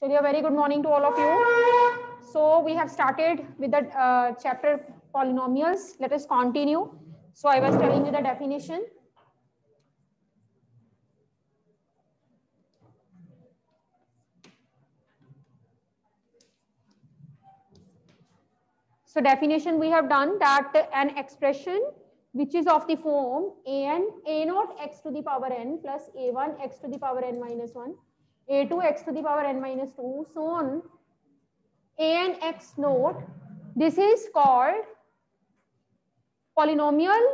Chaliye, very good morning to all of you. So we have started with the chapter polynomials. Let us continue. So I was telling you the definition. So definition we have done that an expression which is of the form an a naught x to the power n plus a1 x to the power n minus 1, a2 x to the power n minus 2, so on an x naught. This is called polynomial.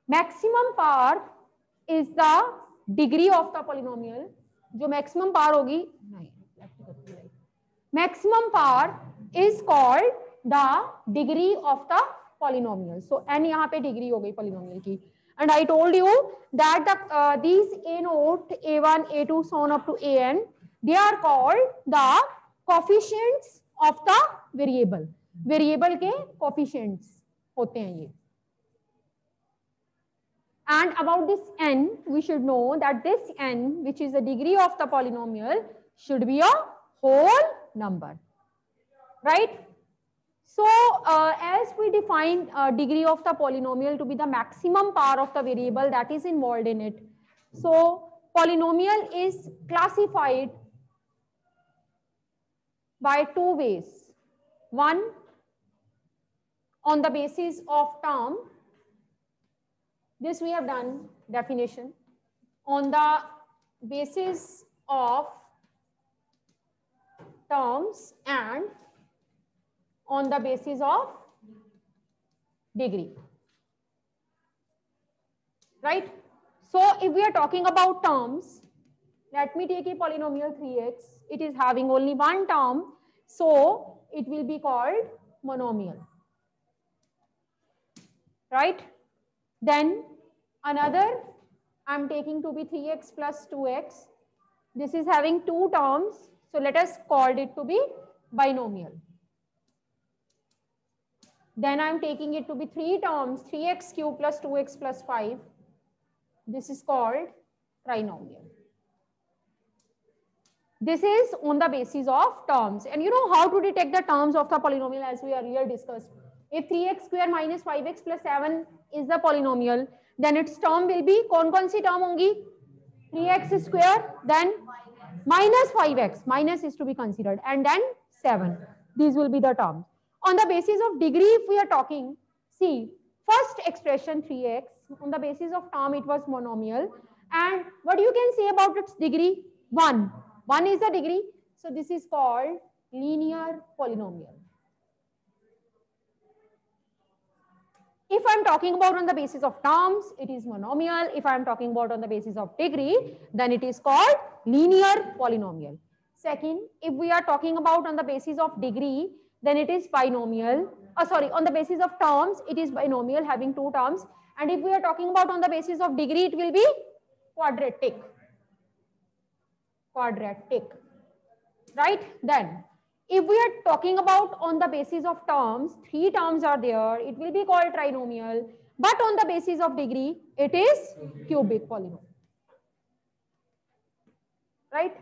Maximum power is the degree of the polynomial. जो maximum power होगी नहीं, maximum power is called the degree of the polynomial. So n यहाँ पे degree हो गई polynomial की. And I told you that the these a naught, a1, a2, so on up to an, they are called the coefficients of the variable. Variable के coefficients होते हैं ये. And about this n, we should know that this n, which is the degree of the polynomial, should be a whole number, right? So as we define degree of the polynomial to be the maximum power of the variable that is involved in it. So polynomial is classified by two ways. One, on the basis of term. This we have done definition. On the basis of terms and on the basis of degree, right? So if we are talking about terms, let me take a polynomial 3x. It is having only one term, so it will be called monomial, right? Then another I am taking to be 3x plus 2x. This is having two terms, so let us call it to be binomial. Then I am taking it to be three terms, 3x cube plus 2x plus 5. This is called trinomial. This is on the basis of terms. And you know how to detect the terms of the polynomial as we earlier discussed. If 3x square minus 5x plus 7 is the polynomial, then its term will be, कौन सी term होंगी? 3x square, then minus 5x, minus is to be considered, and then 7. These will be the terms. On the basis of degree, if we are talking, see, first expression 3x, on the basis of term it was monomial, and what you can say about its degree? 1. 1 is the degree, so this is called linear polynomial. If I am talking about on the basis of terms, it is monomial. If I am talking about on the basis of degree, then it is called linear polynomial. Second, if we are talking about on the basis of degree, then it is binomial. On the basis of terms, it is binomial having two terms. And if we are talking about on the basis of degree, it will be quadratic. Quadratic, right? Then, if we are talking about on the basis of terms, three terms are there, it will be called trinomial. But on the basis of degree, it is cubic polynomial, right?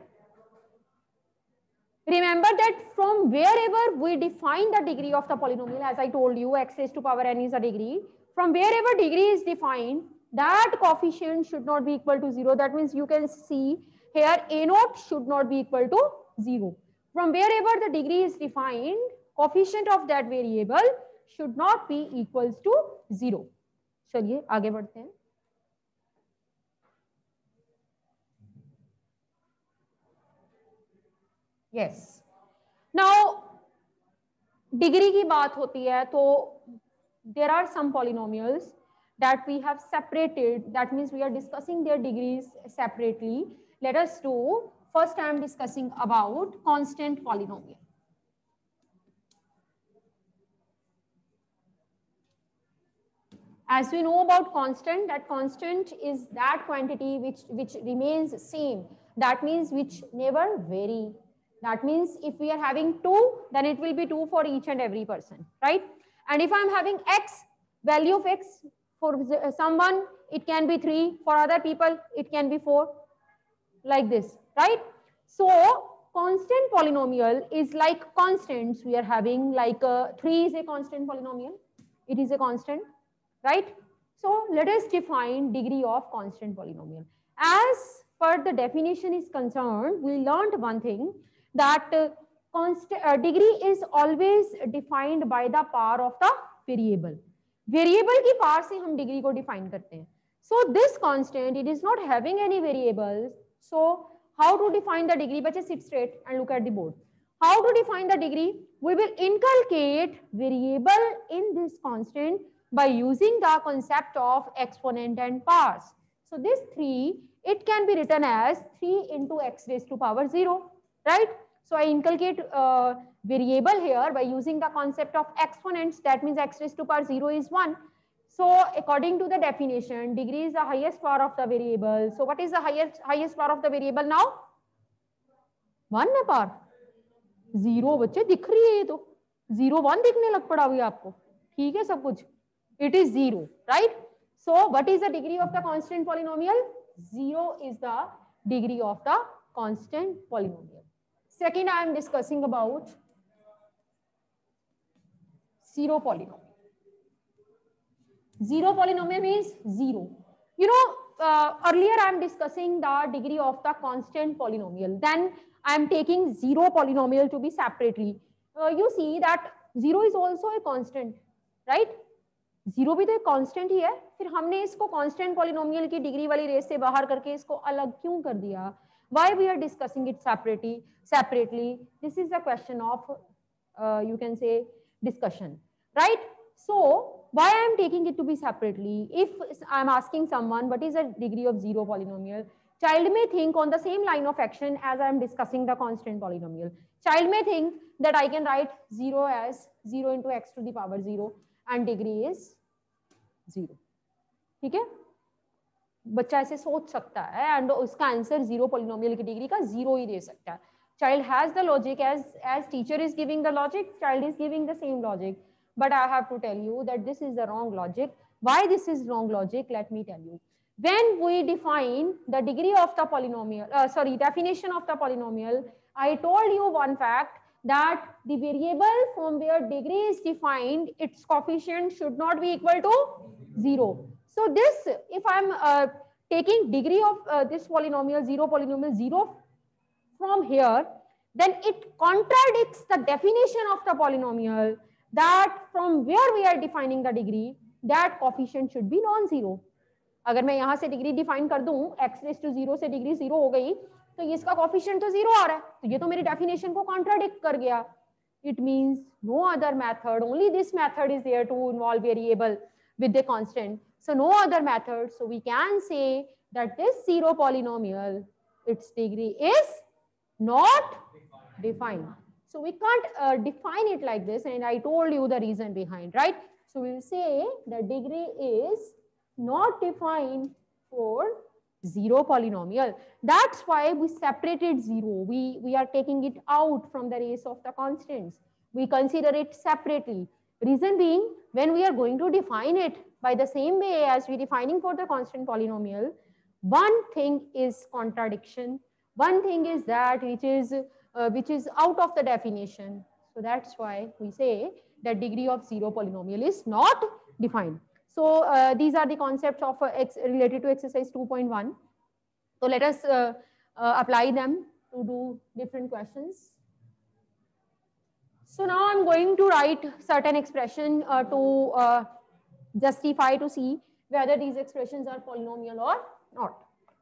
Remember that from wherever we define the degree of the polynomial, as I told you, x raised to power n is a degree. From wherever degree is defined, that coefficient should not be equal to 0. That means you can see here a naught should not be equal to 0. From wherever the degree is defined, coefficient of that variable should not be equals to 0. चलिए आगे बढ़ते हैं. Yes. Now, degree की बात होती है तो there are some polynomials that we have separated. That means we are discussing their degrees separately. Let us do. First, I am discussing about constant polynomial. As we know about constant, that constant is that quantity which remains same. That means which never vary. That means if we are having 2, then it will be 2 for each and every person, right? And if I am having x, value of x, for someone it can be 3, for other people it can be 4, like this, right? So constant constant polynomial is like constants we are having, like 3 is a constant polynomial. It is a constant, right? So let us define degree of constant polynomial. As per the definition is concerned, we learned one thing, that degree is always defined by the power of the variable. Variable की power से हम degree को define करते हैं. So this constant, it is not having any variables. So how to define the degree? Bache, sit straight and look at the board. How to define the degree? We will inculcate variable in this constant by using the concept of exponent and powers. So this 3, it can be written as 3 into x raised to power 0, right? So I inculcate variable here by using the concept of exponents. That means x raised to power 0 is 1. So according to the definition, degree is the highest power of the variable. So what is the highest power of the variable now? 1 है power. 0 बच्चे दिख रही है, ये तो 0 1 दिखने लग पड़ा हुआ आपको, ठीक है सब कुछ. It is 0, right? So what is the degree of the constant polynomial? 0 is the degree of the constant polynomial. Second, I am discussing about zero polynomial. Zero polynomial means 0. You know, earlier I am discussing the degree of the constant polynomial. Then I am taking zero polynomial to be separately. You see that 0 is also a constant, right? 0 भी तो एक constant ही है. फिर हमने इसको constant polynomial की degree वाली race से बाहर करके इसको अलग क्यों कर दिया? Why we are discussing it separately? This is the question of, you can say, discussion, right? So why I am taking it to be separately? If I am asking someone what is the degree of zero polynomial, child may think on the same line of action as I am discussing the constant polynomial. Child may think that I can write 0 as 0 into x to the power 0 and degree is 0. ठीक है, बच्चा ऐसे सोच सकता है and उसका answer zero polynomial की degree का 0 ही दे सकता है. Child has the logic, as teacher is giving the logic, child is giving the same logic. But I have to tell you that this is the wrong logic. Why this is wrong logic? Let me tell you. When we define the degree of the polynomial, definition of the polynomial, I told you one fact, that the variable from where degree is defined, its coefficient should not be equal to 0. So this, if I'm taking degree of this polynomial, zero polynomial 0 from here, then it contradicts the definition of the polynomial, that from where we are defining the degree, that coefficient should be non-zero. अगर मैं यहाँ से degree define कर दूं, x raised to 0 से degree 0 हो गई, तो ये इसका कोफिशिएंट तो 0 आ रहा है, तो ये तो मेरी डेफिनेशन को कॉन्ट्राडिक्ट कर गया. It means no other method, only this method is there to involve variable with the constant. So no other method. So we can say that this zero polynomial, its degree is not defined. So we can't define it like this, and I told you the reason behind, right? So we will say the degree is not defined for zero polynomial. That's why we separated 0. We are taking it out from the race of the constants. We consider it separately. Reason being, when we are going to define it by the same way as we defining for the constant polynomial, one thing is contradiction. One thing is that which is out of the definition. So that's why we say that degree of zero polynomial is not defined. So these are the concepts of related to exercise 2.1. So let us apply them to do different questions. So now I'm going to write certain expression to justify, to see whether these expressions are polynomial or not.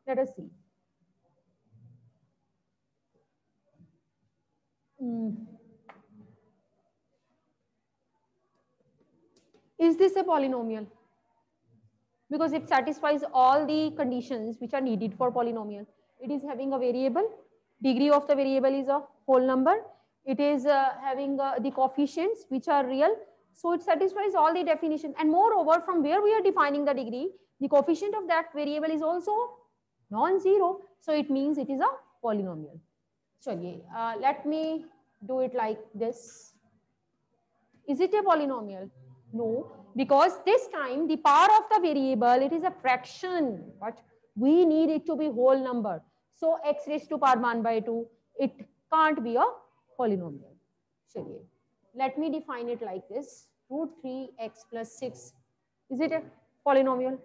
Let us see. Is this a polynomial? Because it satisfies all the conditions which are needed for polynomial. It is having a variable. Degree of the variable is a whole number. It is having the coefficients which are real. So it satisfies all the definition. And moreover, from where we are defining the degree, the coefficient of that variable is also non-zero. So it means it is a polynomial. Chaliye, let me do it like this. Is it a polynomial? No, because this time the power of the variable, it is a fraction, but we need it to be whole number. So x raised to power 1 by 2, it can't be a polynomial. चलिए, let me define it like this. Root 3x plus 6, is it a polynomial?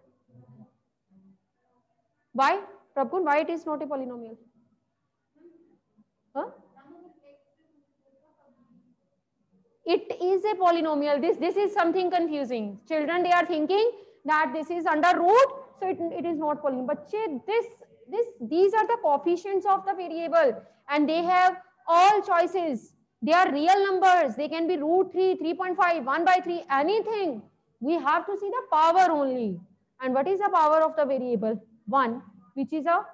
Why, Prabhun, why it is not a polynomial? Huh? It is a polynomial. This is something confusing. Children, they are thinking that this is under root, so it is not polynomial. But these are the coefficients of the variable, and they have all choices. They are real numbers. They can be root 3, 3.5, 1 by 3, anything. We have to see the power only. And what is the power of the variable? 1, which is a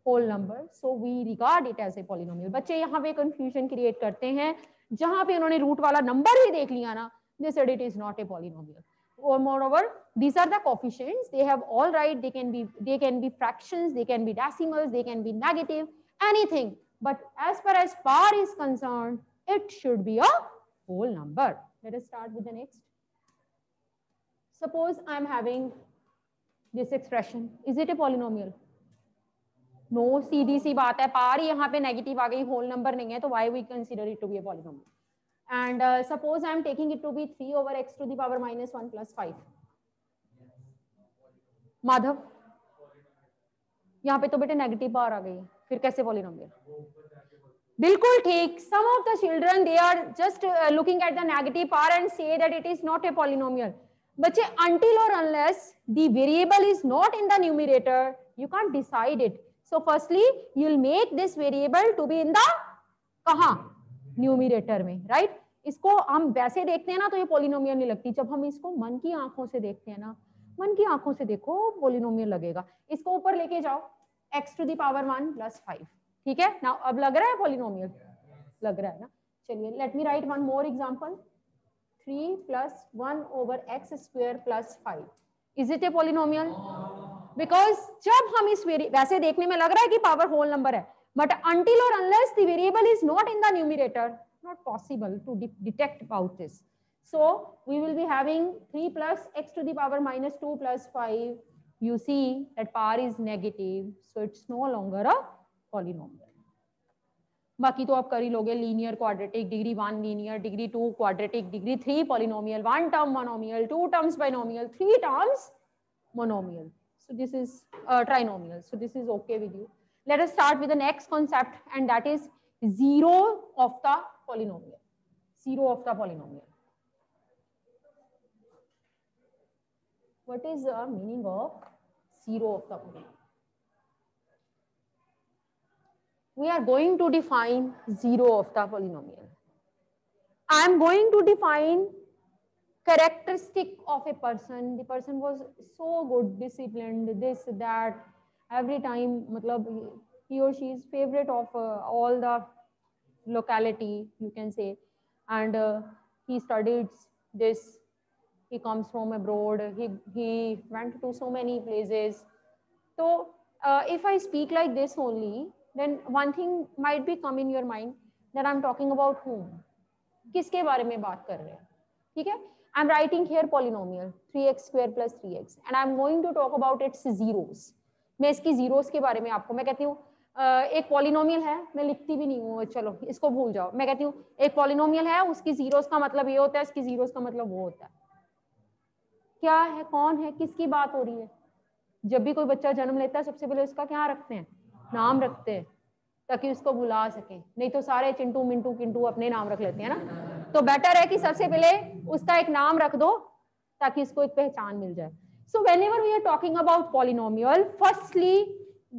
whole number. So we regard it as a polynomial. बच्चे यहाँ पे confusion create करते हैं, जहाँ पे उन्होंने root वाला number ही देख लिया ना, they said it is not a polynomial. Or moreover, these are the coefficients. They have all right. They can be fractions. They can be decimals. They can be negative. Anything. But as far as power is concerned, it should be a whole number. Let us start with the next. Suppose I am having this expression. Is it a polynomial? No, सीधी सी बात है, power यहाँ पे negative आ गई, whole number नहीं है, तो why we consider it to be a polynomial? And suppose I am taking it to be 3 over x to the power minus 1 plus 5. Madhav, यहाँ पे तो बेटे नेगेटिव पावर आ गई, फिर कैसे पॉलिनोमियल? बिल्कुल ठीक. Some of the children, they are just looking at the negative power and say that it is not a polynomial. बच्चे, until or unless the variable is not in the numerator, you can't decide it. So firstly, you'll make this variable to be in the कहाँ? Numerator में, right? इसको हम वैसे देखते हैं ना तो ये पॉलिनोमियल नहीं लगती. जब हम इसको मन की आंखों से देखते हैं ना, मन की आंखों से देखो, पॉलिनोमियल लगेगा. इसको ऊपर लेके जाओ, x to the power 1 plus 5. ठीक है ना? अब लग रहा है पॉलिनोमियल? लग रहा है ना? चलिए, let me right one more example. 3 plus 1 over x square plus 5. Is it a polynomial? Because जब हम इस वैसे देखने में लग रहा है कि पावर होल नंबर है, but until or unless the variable is not in the numerator, not possible to detect about this. So we will be having 3 plus x to the power minus 2 plus 5. You see that power is negative, so it's no longer a polynomial. बाकी तो आप कर ही लोगे. Linear quadratic, degree 1 linear, degree 2 quadratic, degree 3 polynomial, 1 term monomial, 2 terms binomial, 3 terms monomial. So this is trinomial. So this is okay with you. Let us start with the next concept, and that is zero of the polynomial. Zero of the polynomial. What is the meaning of zero of the polynomial? We are going to define zero of the polynomial. I am going to define characteristic of a person. The person was so good, disciplined, this, that, every time, matlab, he or she is favorite of all the locality, you can say, and he studied this, he comes from abroad, he went to so many places. So if I speak like this only, then one thing might be come in your mind that I'm talking about whom? किसके बारे में बात कर रहे हैं? ठीक है? I'm writing here polynomial 3x square plus 3x, and I'm going to talk about its zeros. मैं इसकी zeros के बारे में आपको मैं कहती हूँ एक polynomial है, मैं लिखती भी नहीं हूँ, चलो इसको भूल जाओ. मैं कहती हूँ एक polynomial है, उसकी zeros का मतलब ये होता है, इसकी zeros का मतलब वो होता है. क्या है, कौन है, किसकी बात हो रही है? जब भी कोई बच्चा जन्म लेता है, सबसे पहले उसका क्या रखते हैं? नाम रखते हैं, ताकि उसको भुला सके. नहीं तो सारे चिंटू मिंटू किंटू अपने नाम रख लेते हैं ना. तो बेटर है कि सबसे पहले उसका एक नाम रख दो ताकि इसको एक पहचान मिल जाए. So whenever we are talking about polynomial, firstly,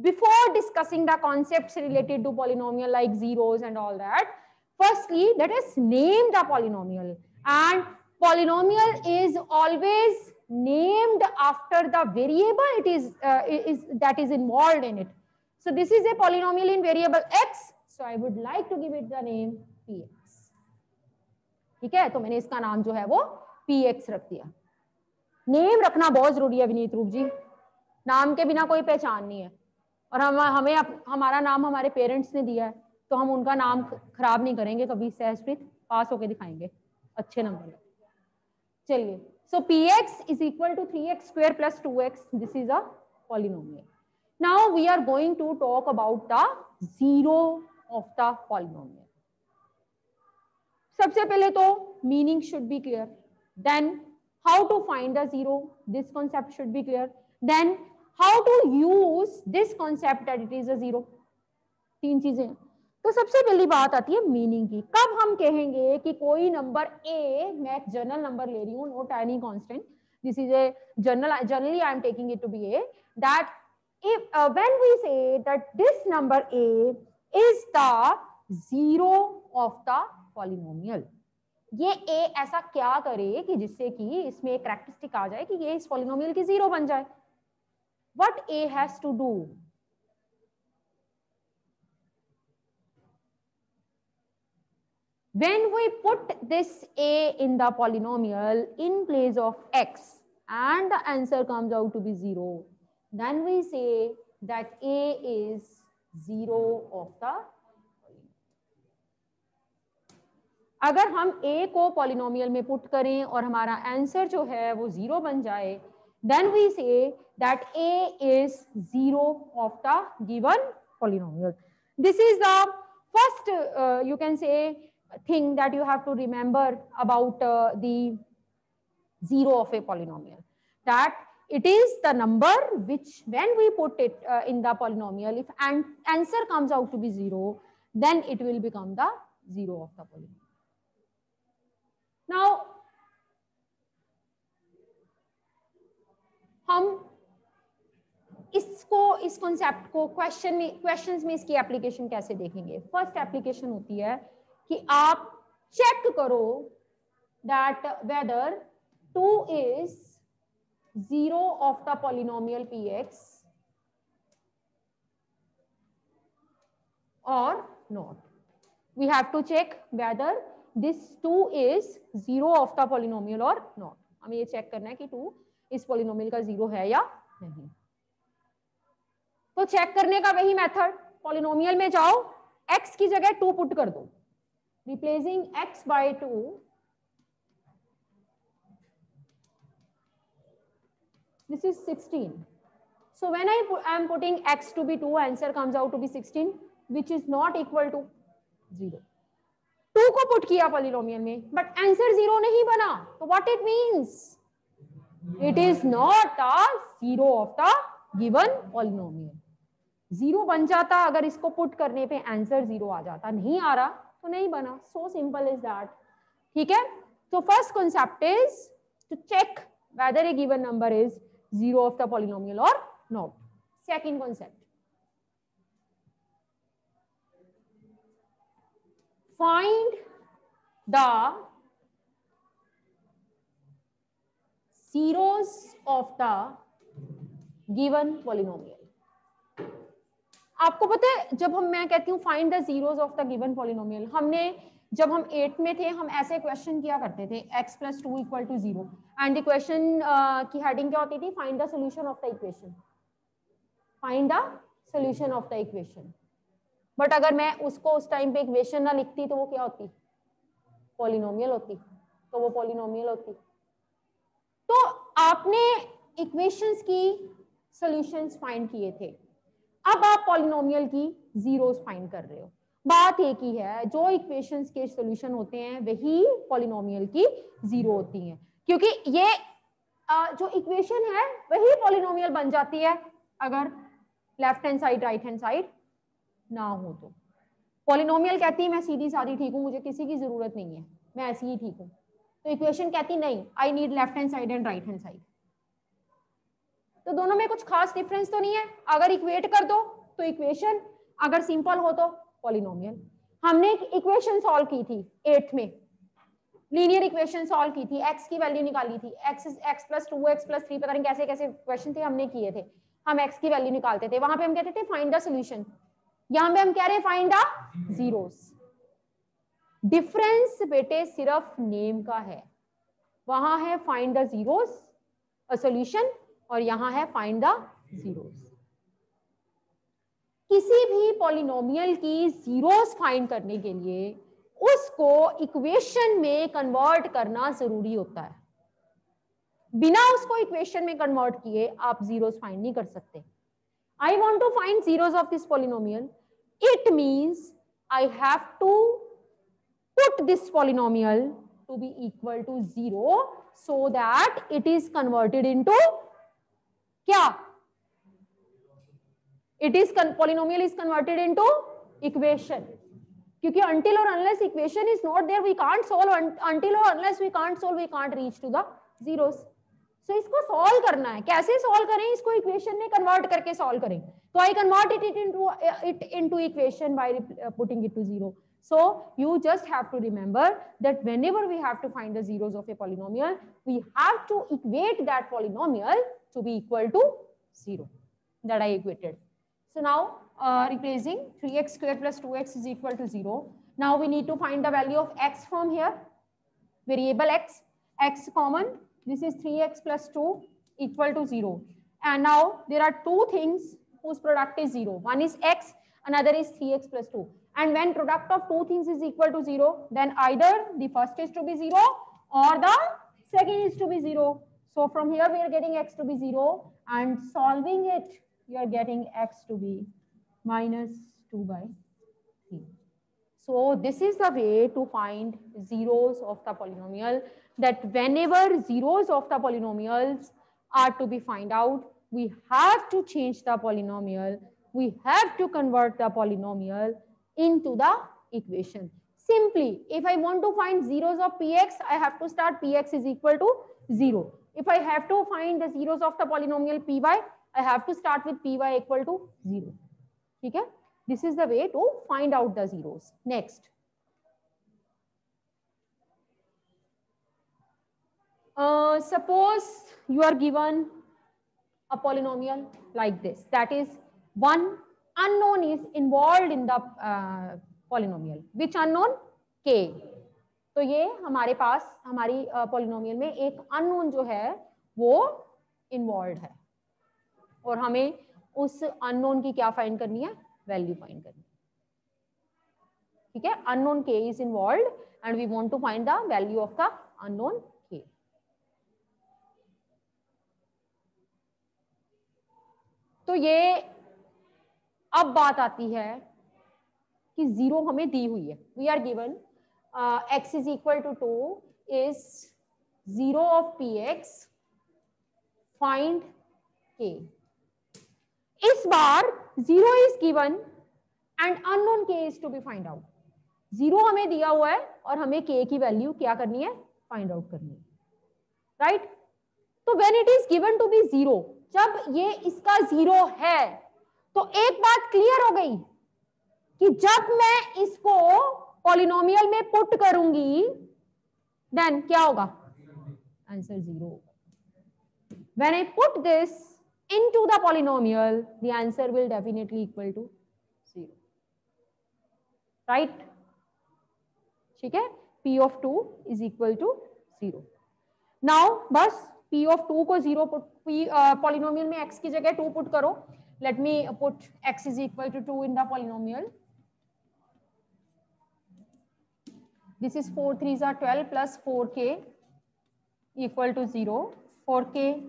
before discussing the concepts related to polynomial like zeros and all that, firstly let us name the polynomial. And polynomial is always named after the variable it is that is involved in it. So this is a polynomial in variable x, so I would like to give it the name px. ठीक है, तो मैंने इसका नाम जो है वो px रख दिया. नेम रखना बहुत जरूरी है विनीत रूप जी. नाम के बिना कोई पहचान नहीं है. और हमें हमारा नाम हमारे पेरेंट्स ने दिया है, तो हम उनका नाम खराब नहीं करेंगे कभी. सहस्प्रीत पास होके दिखाएंगे अच्छे नंबर. चलिए, so px is equal to 3x square plus 2x. This is a polynomial. Now we are going to talk about the zero of the polynomial. सबसे पहले तो meaning should be clear, then how to find the zero, this concept should be clear, then how to use this concept that it is a zero. तीन चीजें। तो सबसे पहली बात आती है मीनिंग की। कब हम कहेंगे कि कोई नंबर ए, मैं एक जनरल नंबर ले रही हूँ, note any constant, this is a generally I am taking it to be A, that if when we say that this number a is the zero of the polynomial, ये a ऐसा क्या करे कि जिससे कि इसमें एक कैरेक्टरिस्टिक आ जाए कि ये इस पॉलिनोमियल की जीरो बन जाए। what a has to do, when we put this a in the polynomial in place of x and the answer comes out to be zero, then we say that a is zero of the, अगर हम a को polynomial में put करें और हमारा answer जो है वो जीरो बन जाए, then we say that a is zero of the given polynomial. This is the first you can say thing that you have to remember about the zero of a polynomial, that it is the number which when we put it in the polynomial, if an answer comes out to be zero, then it will become the zero of the polynomial. Now हम इसको, इस concept को questions में इसकी application कैसे देखेंगे। First application होती है कि आप चेक करो that whether 2 is zero of the polynomial px or not. We have to check whether this 2 is zero of the polynomial or not. हमें ये चेक करना है कि 2 इस पॉलिनोमियल का जीरो है या नहीं। तो चेक करने का वही मेथड, पॉलिनोमियल में जाओ, x की जगह 2 पुट कर दो, replacing x by 2, this is 16. So when I am putting x to be 2, answer comes out to be 16, which is not equal to 0. 2 को पुट किया पॉलिनोमियल में, बट आंसर 0 नहीं बना, तो what it means, it is not a zero of the given polynomial. 0 बन जाता अगर इसको पुट करने पे आंसर 0 आ जाता, नहीं आ रहा तो नहीं बना, सो सिंपल इज दैट। ठीक है, तो first concept is to check whether a given number is zero of the polynomial और not. Second concept, find the zeros of the given polynomial। आपको पता है जब मैं कहती हूँ find the zeros of the given polynomial, हमने जब हम 8th में थे हम ऐसे क्वेश्चन किया करते थे, x + 2 = 0 एंड द क्वेश्चन की हेडिंग क्या होती थी, find the solution of the equation, find the solution of the equation. But अगर मैं उसको उस टाइम पे इक्वेशन ना लिखती तो वो क्या होती, पॉलिनोमियल होती, तो वो पॉलिनोमियल होती। तो आपने इक्वेशंस की सॉल्यूशंस फाइंड किए थे, अब आप पॉलिनोमियल की जीरोस फाइंड कर रहे हो। बात एक ही है, जो इक्वेशंस के सॉल्यूशन होते हैं वही पॉलिनोमियल की जीरो होती हैं, क्योंकि ये जो इक्वेशन है वही पॉलिनोमियल बन जाती है अगर left hand side right hand side ना हो तो। पॉलिनोमियल कहती है मैं सीधी सादी ठीक हूं, मुझे किसी की जरूरत नहीं है, मैं ऐसी ही ठीक हूं। तो इक्वेशन कहती नहीं, I need left hand side and right hand side. तो दोनों में कुछ खास डिफरेंस तो नहीं है, अगर इक्वेट कर दो तो इक्वेशन, अगर सिंपल हो तो पॉलिनोमियल। हमने एक इक्वेशन सॉल्व की थी 8th में, लीनियर इक्वेशन सॉल्व की थी, x की वैल्यू निकाली थी, x + 2 x + 3 पता नहीं कैसे कैसे क्वेश्चन थे हमने किए थे, हम x की वैल्यू निकालते थे, वहां पे हम कहते थे फाइंड द सॉल्यूशन, यहां पे हम कह रहे हैं फाइंड द जीरोस। डिफरेंस बेटे सिर्फ नेम का है, वहां है find the zeros a solution और यहां है फाइंड द जीरोस। किसी भी पॉलिनोमियल की जीरोस फाइंड करने के लिए उसको इक्वेशन में कन्वर्ट करना जरूरी होता है, बिना उसको इक्वेशन में कन्वर्ट किए आप जीरोस फाइंड नहीं कर सकते। I want to find zeros of this polynomial. It means I have to put this polynomial to be equal to 0 so that it is converted into क्या? Polynomial is converted into equation. क्योंकि until or unless equation is not there, we can't solve. Until or unless we can't solve, we can't reach to the zeros. So इसको solve करना है. कैसे solve करें? इसको equation में convert करके solve करें. तो I convert it into equation by putting it to 0. So you just have to remember that whenever we have to find the zeros of a polynomial, we have to equate that polynomial to be equal to 0. That I equated. So now replacing 3x square plus 2x is equal to 0. Now we need to find the value of x from here. Variable x common. This is 3x plus 2 equal to 0. And now there are two things whose product is 0. One is x, another is 3x plus 2. And when product of two things is equal to 0, then either the first is to be 0 or the second is to be 0. So from here we are getting x to be 0, and solving it, we are getting x to be minus 2 by 3. So this is the way to find zeros of the polynomial, that whenever zeros of the polynomials are to be found out, we have to change the polynomial, we have to convert the polynomial into the equation. Simply, if I want to find zeros of px, I have to start px is equal to 0. If I have to find the zeros of the polynomial py, I have to start with py equal to 0. Okay? This is the way to find out the zeros. Next. Suppose you are given a polynomial like this. That is, one unknown is involved in the polynomial. Which unknown? K. तो ये हमारे पास हमारी polynomial में एक unknown जो है वो involved है, और हमें उस unknown की क्या find करनी है? Value find करनी है. ठीक है? Unknown k is involved and we want to find the value of the unknown k. तो ये अब बात आती है कि 0 हमें दी हुई है. We are given x is equal to 2 is 0 of px, find k. इस बार 0 is given and unknown k is to be find out. 0 हमें दिया हुआ है और हमें k की वैल्यू क्या करनी है? फाइंड आउट करनी है. राइट? तो when it is given to be 0, जब ये इसका 0 है, तो एक बात क्लियर हो गई कि जब मैं इसको पॉलिनोमियल में पुट करूंगी, देन क्या होगा? आंसर 0 होगा. When I put this into the polynomial, the answer will definitely equal to 0. Right? ठीक है? P of 2 is equal to 0. Now बस P of 2 को 0 पुट, polynomial में x की जगह 2 पुट करो. Let me put x is equal to 2 in the polynomial. This is 4 3s are 12 plus 4k equal to 0. 4k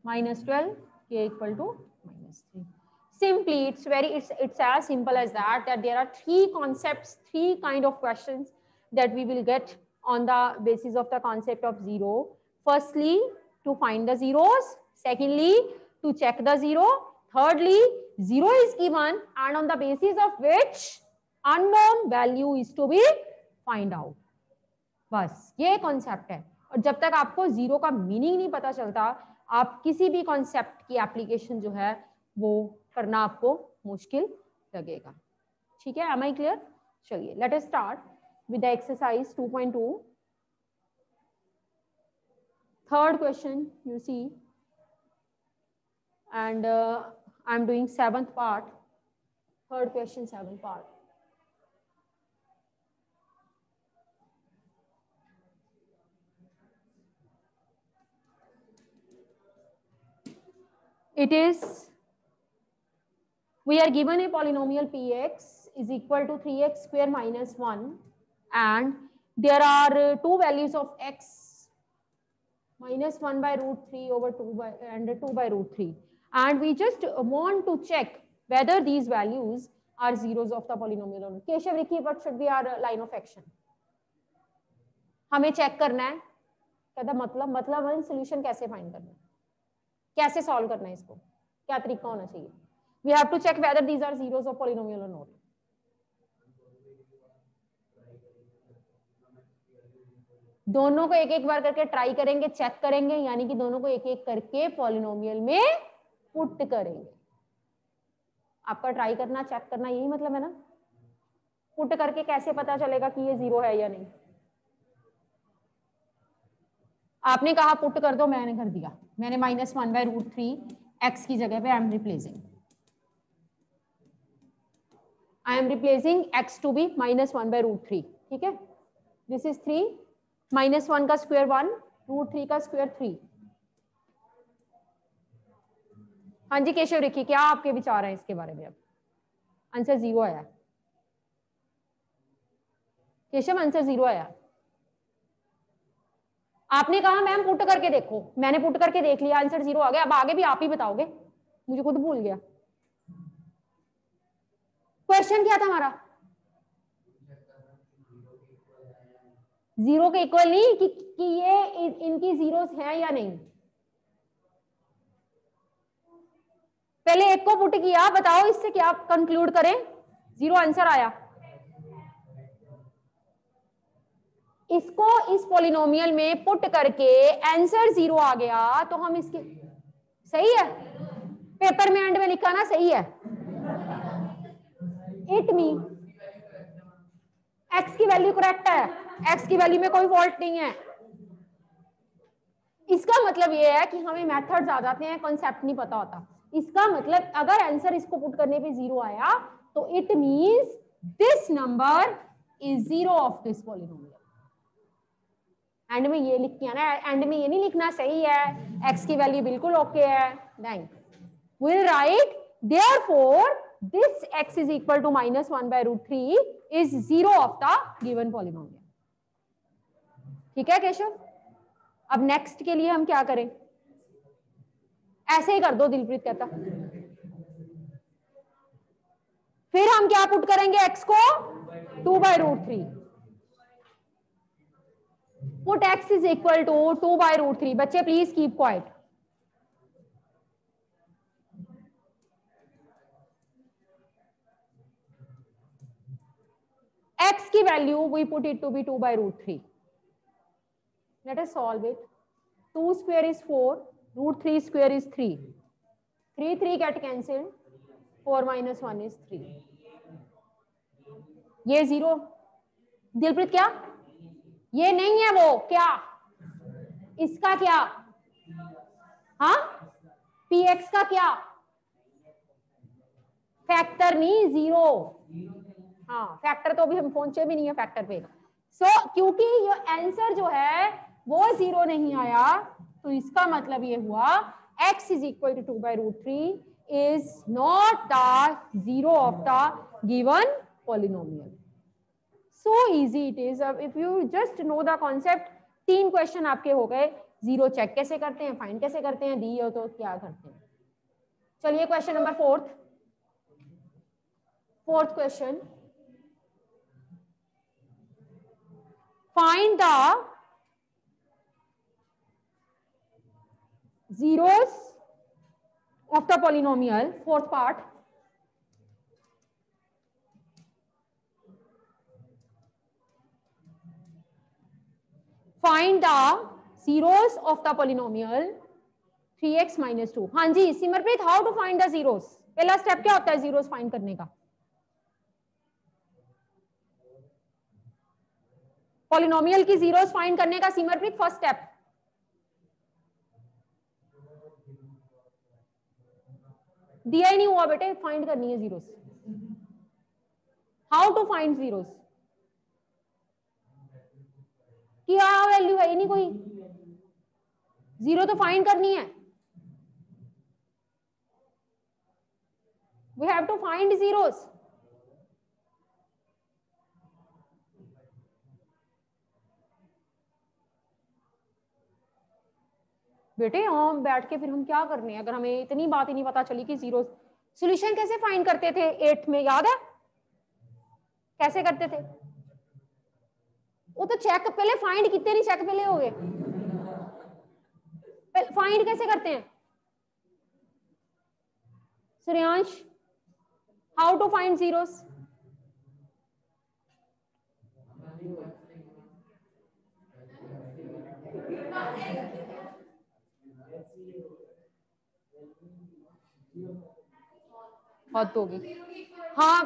minus 12, k equal to minus 3. Simply, it's as simple as that. That there are three concepts, three kind of questions that we will get on the basis of the concept of 0. Firstly, to find the zeros. Secondly, to check the 0. Thirdly, 0 is given and on the basis of which unknown value is to be find out. बस ये concept है. और जब तक आपको 0 का meaning नहीं पता चलता, आप किसी भी कॉन्सेप्ट की एप्लीकेशन जो है वो करना आपको मुश्किल लगेगा. ठीक है? Am I clear? चलिए, let us start with the exercise 2.2. Third question you see, and I'm doing 7th part. Third question, 7th part. It is, we are given a polynomial px is equal to 3x square minus 1, and there are two values of x, minus 1 by root 3 over 2 by and 2 by root 3, and we just want to check whether these values are zeros of the polynomial only. Keshav, Ricky, what should be our line of action? हमें check करना है, कहता मतलब solution कैसे find करना है, कैसे solve करना है, इसको क्या तरीका होना चाहिए. We have to check whether these are zeros of polynomial or not. दोनों को एक एक बार करके ट्राई करेंगे, चेक करेंगे, यानी कि दोनों को एक एक करके पॉलिनोमियल में पुट करेंगे. आपका ट्राई करना, चेक करना, यही मतलब है ना. पुट करके कैसे पता चलेगा कि ये जीरो है या नहीं. आपने कहा पुट कर दो, मैंने कर दिया. मैंने -1/√3 x की जगह पे I am replacing x to be -1/√3. ठीक है, दिस इज 3, -1 का स्क्वायर 1, √3 का स्क्वायर 3. हाँ जी केशव रिकी, क्या आपके विचार हैं इसके बारे में. अब आंसर 0 आया. केशव आंसर 0 आया. आपने कहा मैम पुट करके देखो, मैंने पुट करके देख लिया, आंसर 0 आ गया. अब आगे भी आप ही बताओगे, मुझे खुद भूल गया. क्वेश्चन क्या था हमारा? 0 के इक्वल नहीं कि ये इनकी जीरोस हैं या नहीं. पहले एक को पुट किया, बताओ इससे क्या कंक्लूड करें. 0 आंसर आया. इसको इस पॉलिनोमियल में पुट करके आंसर 0 आ गया, तो हम इसके सही है. पेपर में एंड में लिखा ना, सही है. इट मीन x की वैल्यू करेक्ट है, x की वैल्यू में कोई फॉल्ट नहीं है. इसका मतलब ये है कि हमें मेथड्स आ जाते हैं, कॉन्सेप्ट नहीं पता होता. इसका मतलब अगर आंसर इसको पुट करने पे 0 आया, तो it means this number is 0 of this polynomial. And में ये लिख के आना, एंड में ये नहीं लिखना सही है, x की वैल्यू बिल्कुल ओके है. नहीं, we'll write therefore this x is equal to -1/√3 is 0 of the given polynomial. ठीक है केशव. अब नेक्स्ट के लिए हम क्या करें? ऐसे ही कर दो, दिलप्रीत कहता. फिर हम क्या पुट करेंगे x को 2/√3. Put x is equal to 2/√3. बच्चे प्लीज कीप क्वाइट. x की value we put it to be 2/√3. Let us solve it. 2 square is 4, √3 square is 3. 3 get cancelled. 4 minus 1 is 3. ये 0. दिलप्रीत क्या? ये नहीं है वो, क्या इसका क्या? हाँ, px का क्या? फैक्टर नहीं, 0. हाँ, फैक्टर तो अभी हम पहुंचे भी नहीं है फैक्टर पे. क्योंकि ये आंसर जो है वो 0 नहीं आया, तो इसका मतलब ये हुआ x is equal to 2/√3 is not the 0 of the given polynomial. So easy it is. If you just know the concept, 3 question आपके हो गए. 0 चेक कैसे करते हैं, फाइंड कैसे करते हैं, दी हो तो क्या करते हैं. चलिए question number 4th question. Find the zeros of the polynomial. 4th part. Find the zeros of the polynomial 3x minus 2. हाँ जी Simarpreet, how to find the zeros? पहला स्टेप क्या होता है zeros फाइंड करने का? पॉलिनोमियल की जीरोस फाइंड करने का सिमरप्रीत फर्स्ट स्टेप. दिया ही नहीं हुआ बेटे, फाइंड करनी है zeros. How to find zeros? क्या वैल्यू है ही नहीं कोई, 0 तो फाइंड करनी है. We have to find zeros. बेटे हम बैठ के फिर हम क्या करने हैं, अगर हमें इतनी बात ही नहीं पता चली कि जीरो. सॉल्यूशन कैसे फाइंड करते थे 8th में, याद है? कैसे करते थे? वो तो चेक पहले फाइंड कितने नहीं चेक पहले हो गए। फाइंड कैसे करते हैं Suryansh? How to find zeros? हद होगी। हाँ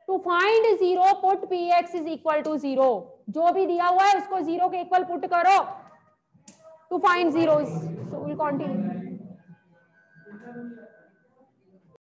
to find zero put P X is equal to zero, जो भी दिया हुआ है उसको जीरो के इक्वल पुट करो to find zeros. So will continue.